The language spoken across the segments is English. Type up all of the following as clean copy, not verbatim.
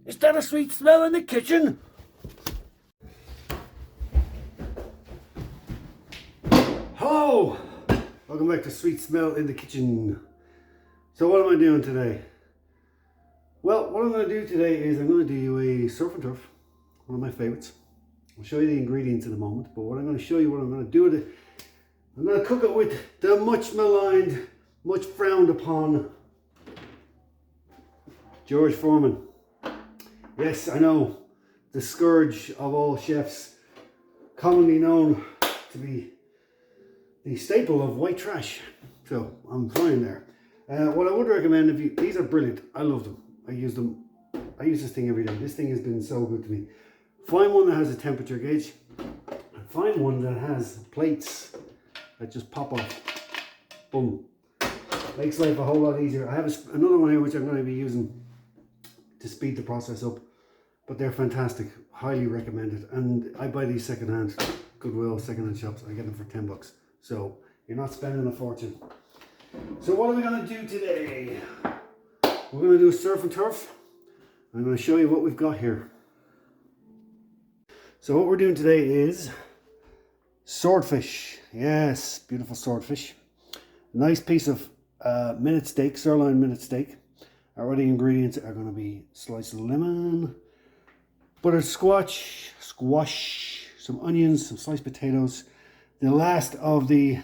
Is that a sweet smell in the kitchen? Hello! Welcome back to Sweet Smell in the Kitchen. So what am I doing today? Well, what I'm going to do today is I'm going to do you a surf and turf, one of my favorites. I'll show you the ingredients in a moment, but what I'm going to show you, what I'm going to do with it, I'm going to cook it with the much maligned, much frowned upon George Foreman. Yes, I know, the scourge of all chefs, commonly known to be the staple of white trash. So I'm fine there. What I would recommend, these are brilliant. I love them. I use them. I use this thing every day. This thing has been so good to me. Find one that has a temperature gauge. And find one that has plates that just pop off. Boom. Makes life a whole lot easier. I have another one here which I'm going to be using to speed the process up. But they're fantastic. Highly recommended. And I buy these secondhand. Goodwill, secondhand shops. I get them for $10. So you're not spending a fortune. So what are we going to do today? We're going to do surf and turf. I'm going to show you what we've got here. So what we're doing today is swordfish. Yes, beautiful swordfish. Nice piece of minute steak, sirloin minute steak. Our other ingredients are going to be slice of lemon, buttered squash, some onions, some sliced potatoes, the last of the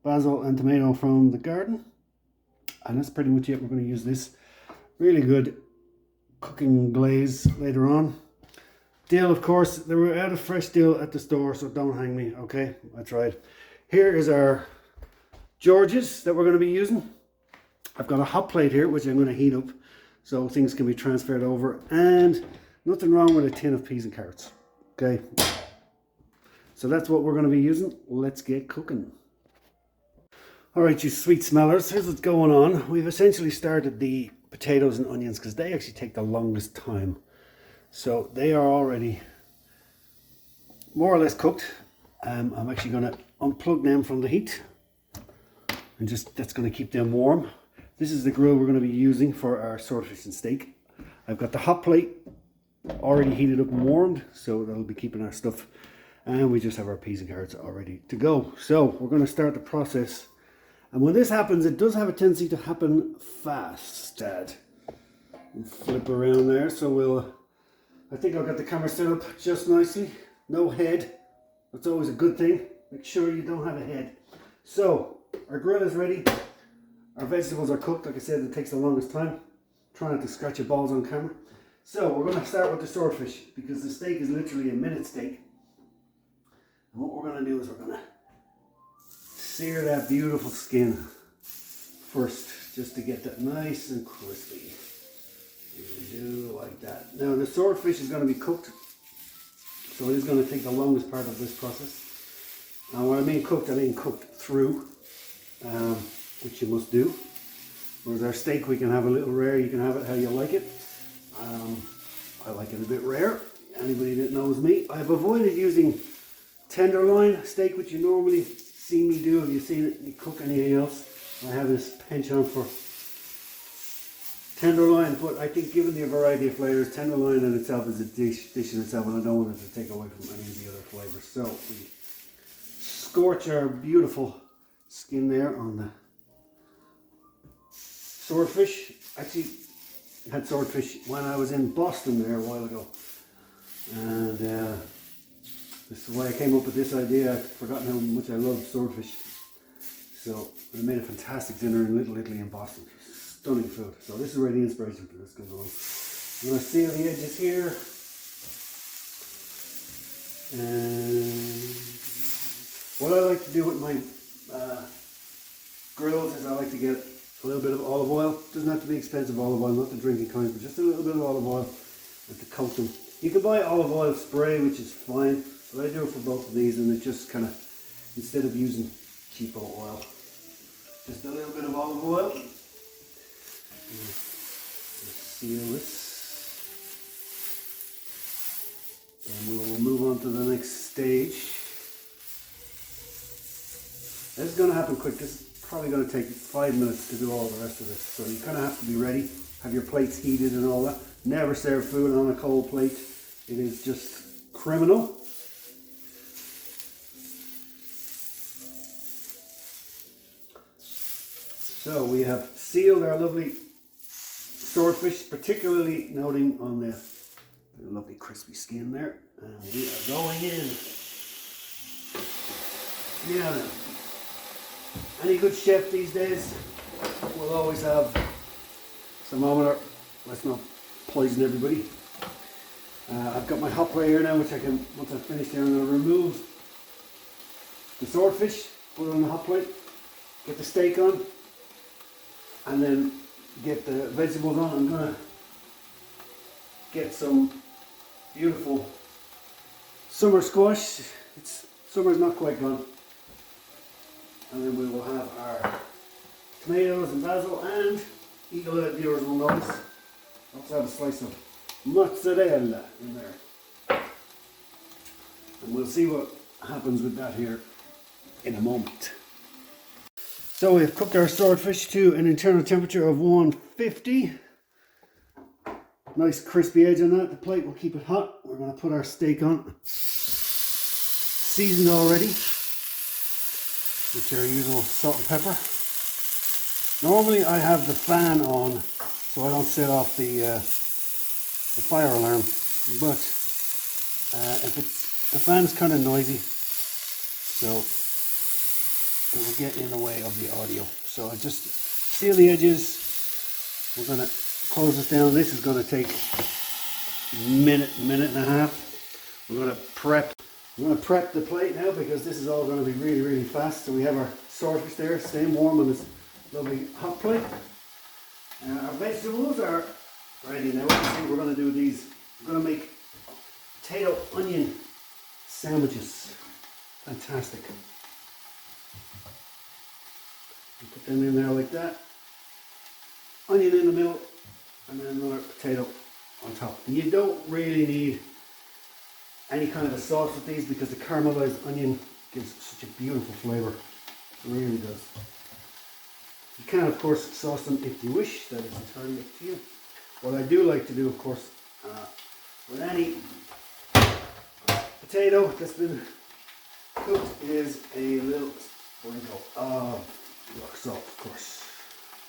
basil and tomato from the garden, and that's pretty much it. We're going to use this really good cooking glaze later on. Dill, of course, they were out of fresh dill at the store, so don't hang me. Okay, I tried. Here is our Georges that we're going to be using. I've got a hot plate here which I'm going to heat up so things can be transferred over, and nothing wrong with a tin of peas and carrots. Okay, so that's what we're going to be using. Let's get cooking. Alright, you sweet smellers, here's what's going on. We've essentially started the potatoes and onions because they actually take the longest time. So they are already more or less cooked. I'm actually going to unplug them from the heat. And that's going to keep them warm. This is the grill we're going to be using for our swordfish and steak. I've got the hot plate already heated up and warmed, so that'll be keeping our stuff. And we just have our peas and carrots all ready to go. So we're going to start the process. And when this happens, it does have a tendency to happen fast, Dad. Flip around there, so I think I'll get the camera set up just nicely. No head. That's always a good thing. Make sure you don't have a head. So, our grill is ready. Our vegetables are cooked. Like I said, it takes the longest time. Try not to scratch your balls on camera. So, we're going to start with the swordfish because the steak is literally a minute steak. And what we're going to do is we're going to sear that beautiful skin first, just to get that nice and crispy. You do like that. Now the swordfish is going to be cooked, so it is going to take the longest part of this process. Now when I mean cooked, I mean cooked through, which you must do. Whereas our steak, we can have a little rare. You can have it how you like it. I like it a bit rare. Anybody that knows me, I've avoided using tenderloin steak, which you normally see me do. Have you seen it? You cook anything else? I have this penchant for tenderloin, but I think given the variety of flavors, tenderloin in itself is a dish in itself, and I don't want it to take away from any of the other flavors. So we scorch our beautiful skin there on the swordfish. Actually, I had swordfish when I was in Boston there a while ago, and this is why I came up with this idea. I'd forgotten how much I love swordfish. So I made a fantastic dinner in Little Italy in Boston. Stunning food. So this is where the inspiration for this goes on. I'm going to seal the edges here. And what I like to do with my grills is I like to get a little bit of olive oil. It doesn't have to be expensive olive oil, not the drinking kind, but just a little bit of olive oil and to coat them. You can buy olive oil spray, which is fine, but I do it for both of these, and it just kind of, instead of using cheapo oil, just a little bit of olive oil. Seal this. And we will move on to the next stage. This is going to happen quick. This is probably going to take 5 minutes to do all the rest of this. So you kind of have to be ready, have your plates heated and all that. Never serve food on a cold plate. It is just criminal. So we have sealed our lovely swordfish, particularly noting on the lovely crispy skin there. And we are going in. Now then, any good chef these days will always have thermometer. Let's not poison everybody. I've got my hot plate here now, which I can, once I've finished here, I'm going to remove the swordfish, put it on the hot plate, get the steak on, and then get the vegetables on. I'm going to get some beautiful summer squash. Summer's not quite gone. And then we will have our tomatoes and basil, and eagle-eyed viewers will notice I also have a slice of mozzarella in there. And we'll see what happens with that here in a moment. So we've cooked our swordfish to an internal temperature of 150. Nice crispy edge on that. The plate will keep it hot. We're going to put our steak on. Seasoned already with your usual salt and pepper. Normally I have the fan on so I don't set off the fire alarm, but if the fan is kind of noisy, so it will get in the way of the audio. So I just seal the edges. We're going to close this down. This is going to take a minute and a half. We're going to prep. I'm going to prep the plate now because this is all going to be really fast. So we have our swordfish there, staying warm on this lovely hot plate. Our vegetables are ready now. We're going to do these. We're going to make potato onion sandwiches. Fantastic. Put them in there like that. Onion in the middle, and then another potato on top. And you don't really need any kind of a sauce with these because the caramelized onion gives such a beautiful flavour. It really does. You can of course sauce them if you wish, that is entirely up to you. What I do like to do of course with any potato that's been cooked is a little sprinkle of rock salt, of course.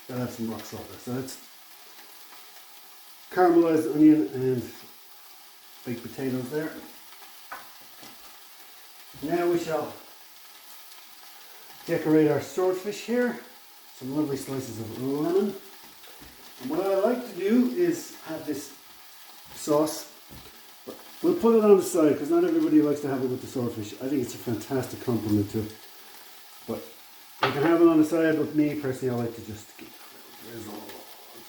Gotta have some rock salt there. So that's caramelized onion and baked potatoes there. Now we shall decorate our swordfish here. Some lovely slices of lemon. And what I like to do is have this sauce, but we'll put it on the side because not everybody likes to have it with the swordfish. I think it's a fantastic compliment to it. But you can have it on the side, but me personally I like to just keep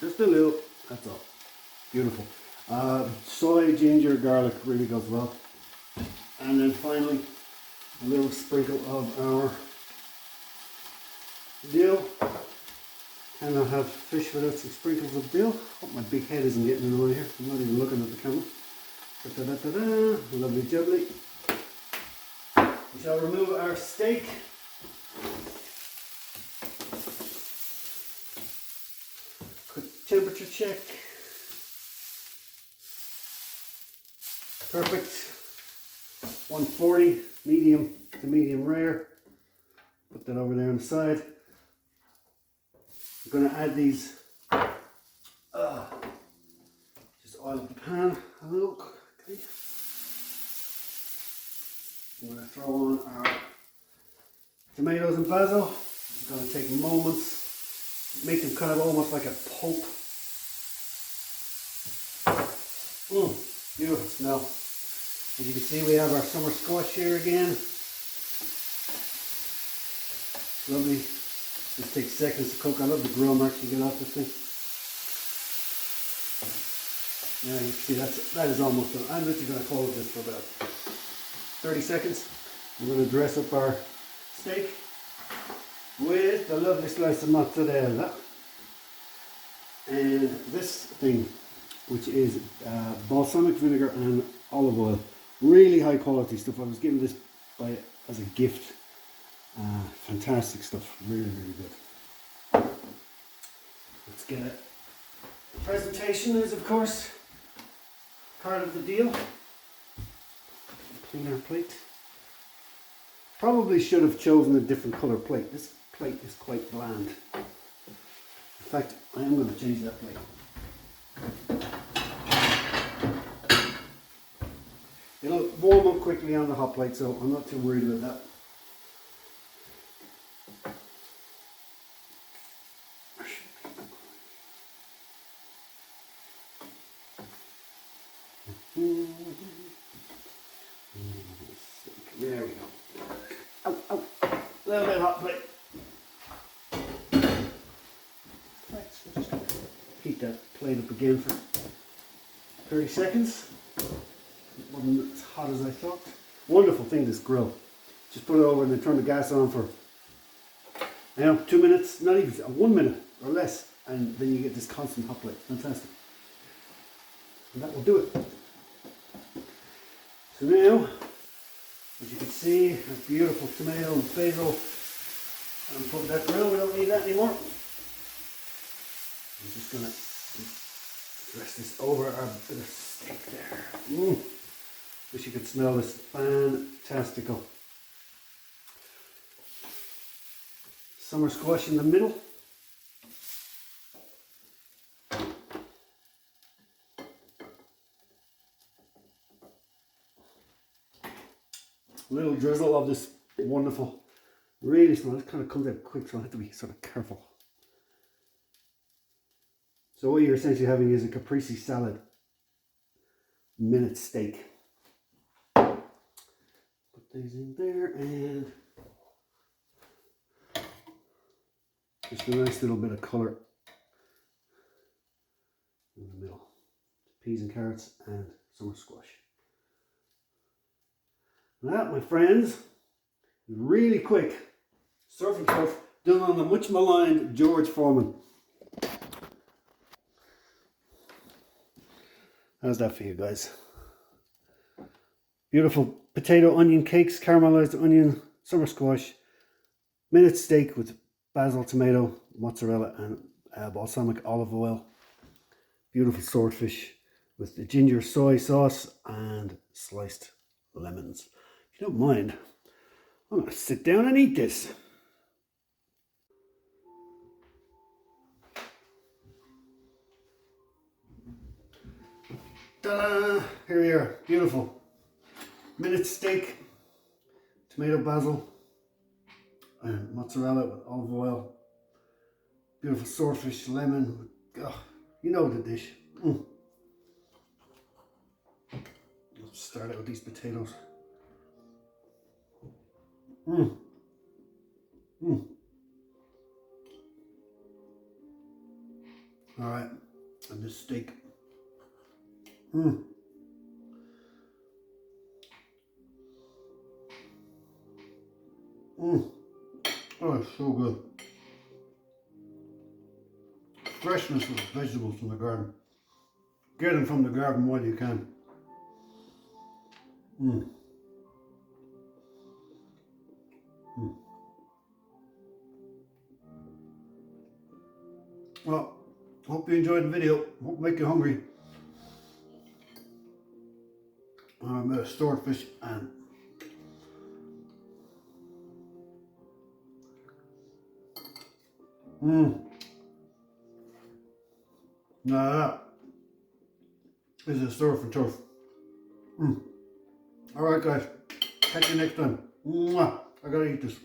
just a little, that's all. Beautiful. Soy, ginger, garlic really goes well. And then finally a little sprinkle of our dill. Cannot have fish without some sprinkles of dill. Hope my big head isn't getting in the way here. I'm not even looking at the camera. Da-da-da-da-da. Lovely jubbly. We shall remove our steak. Quick temperature check. Perfect. 140, medium to medium rare. Put that over there on the side. I'm going to add these, just oil up the pan a little quickly. I'm going to throw on our tomatoes and basil. It's going to take moments, make them kind of almost like a pulp. Beautiful smell. As you can see, we have our summer squash here again. Lovely. This takes seconds to cook. I love the grill marks you get off this thing. Yeah, you can see that is almost done. I'm literally going to close this for about 30 seconds. We're going to dress up our steak with the lovely slice of mozzarella. And this thing, which is balsamic vinegar and olive oil. Really high quality stuff. I was given this as a gift. Fantastic stuff. Really good. Let's get it. The presentation is of course part of the deal. Clean our plate. Probably should have chosen a different colour plate. This plate is quite bland. In fact, I am going to change that plate. It'll warm up quickly on the hot plate, so I'm not too worried about that. There we go. Ow, ow. A little bit hot plate. Right, so just heat that plate up again for 30 seconds. It wasn't as hot as I thought. Wonderful thing, this grill. Just put it over and then turn the gas on for 2 minutes, not even 1 minute or less, and then you get this constant hot plate. Fantastic. And that will do it. So now, as you can see, a beautiful tomato and basil. And put that grill, we don't need that anymore. I'm just going to dress this over our bit of steak there. Wish you could smell this. Fantastical. Summer squash in the middle. A little drizzle of this wonderful, really small. It kind of comes out quick, so I have to be sort of careful. So what you're essentially having is a caprese salad minute steak. Put these in there and just a nice little bit of colour in the middle. Peas and carrots and summer squash. And that, my friends, is really quick. Surf and turf done on the much maligned George Foreman. How's that for you guys? Beautiful potato onion cakes, caramelized onion, summer squash, minute steak with basil, tomato, mozzarella and balsamic olive oil. Beautiful swordfish with the ginger soy sauce and sliced lemons. If you don't mind, I'm going to sit down and eat this. Ta-da! Here we are. Beautiful. Minute steak, tomato, basil, and mozzarella with olive oil. Beautiful swordfish, lemon. Oh, you know the dish. Let's start out with these potatoes. Alright, and this steak. Oh, it's so good. Freshness of vegetables from the garden. Get them from the garden while you can. Well, hope you enjoyed the video. Hope make you hungry. I'm a swordfish and now that is a surf and turf. Alright guys, catch you next time. Mwah. I gotta eat this.